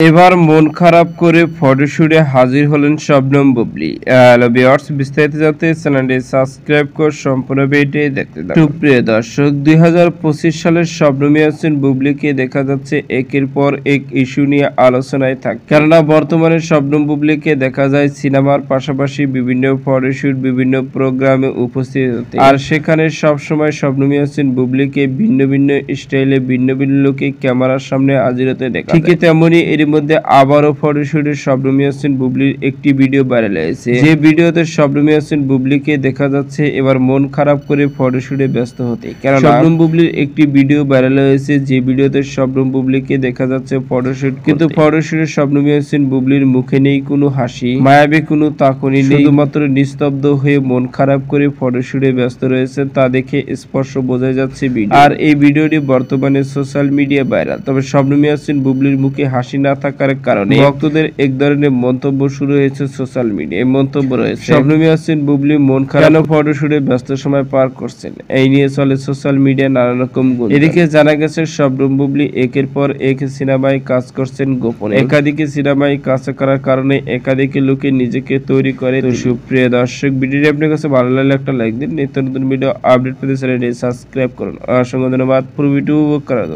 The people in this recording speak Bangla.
এবার মন খারাপ করে ফটোশুটে হাজির হলেন শবনম বুবলী। হ্যালো ভিউয়ার্স, বিস্তারিত জানতে চ্যানেলটি সাবস্ক্রাইব করে সম্পূর্ণ ভিডিওটি দেখতে থাকুন। সুপ্রিয় দর্শক, 2025 সালের শবনম ইয়াসমিন বুবলীকে দেখা যাচ্ছে একের পর এক ইস্যু নিয়ে আলোচনায় থাকে। কেননা বর্তমানে শবনম বুবলীকে দেখা যায় সিনেমার পাশাপাশি বিভিন্ন ফটোশুট, বিভিন্ন প্রোগ্রামে উপস্থিত হতে, আর সেখানে সবসময় শবনম ইয়াসমিন বুবলীকে ভিন্ন ভিন্ন স্টাইলে, ভিন্ন ভিন্ন লুকে ক্যামেরার সামনে হাজির হতে দেখা যায়। ঠিক তেমনি এর মধ্যে আবারও ফটোশুটে শবনম ইয়াসমিন বুবলীর একটি ভিডিও ভাইরাল হয়েছে, যে ভিডিওতে শবনম ইয়াসমিন বুবলীকে দেখা যাচ্ছে এবার মন খারাপ করে ফটোশুটে ব্যস্ত হতে। কারণ শবনম বুবলীর একটি ভিডিও ভাইরাল হয়েছে, যে ভিডিওতে শবনম বুবলীকে দেখা যাচ্ছে ফটোশুট, কিন্তু ফটোশুটে শবনম ইয়াসমিন বুবলীর মুখে নেই কোনো হাসি, মায়াবী কোনো তাকুনি নেই, শুধুমাত্র নিস্তব্ধ হয়ে মন খারাপ করে ফটোশুটে ব্যস্ত রয়েছেন, তা দেখে স্পষ্ট বোঝা যাচ্ছে ভিডিও। আর এই ভিডিওটি বর্তমানে সোশ্যাল মিডিয়া ভাইরাল। তবে শবনম ইয়াসমিন বুবলীর মুখে হাসি না থাকার কারণে ভক্তদের এক ধরনের মন্তব্য শুরু হয়েছে সোশ্যাল মিডিয়ায়। মন্তব্য রয়েছে, শবনম ইয়াসমিন বুবলী মন খারাপ কেন ফটোশুটে ব্যস্ত সময় পার করছেন, এই নিয়ে চলে সোশ্যাল মিডিয়ায় নানা রকম গুঞ্জন। এদিকে জানা গেছে শবনম বুবলী একের পর এক সিনেমায় কাজ করছেন গোপনে, একাধিক সিনেমায় কাজ করার কারণে একাধিক লোকে নিজেকে তৈরি করে। তো সুপ্রিয় দর্শক, ভিডিওটি আপনার কাছে ভালো লাগলে একটা লাইক দিন। নিত্য নতুন ভিডিও আপডেট পেতে চ্যানেলটি সাবস্ক্রাইব করুন। অসংখ্য ধন্যবাদ পুরো ভিডিও উপভোগ করার জন্য।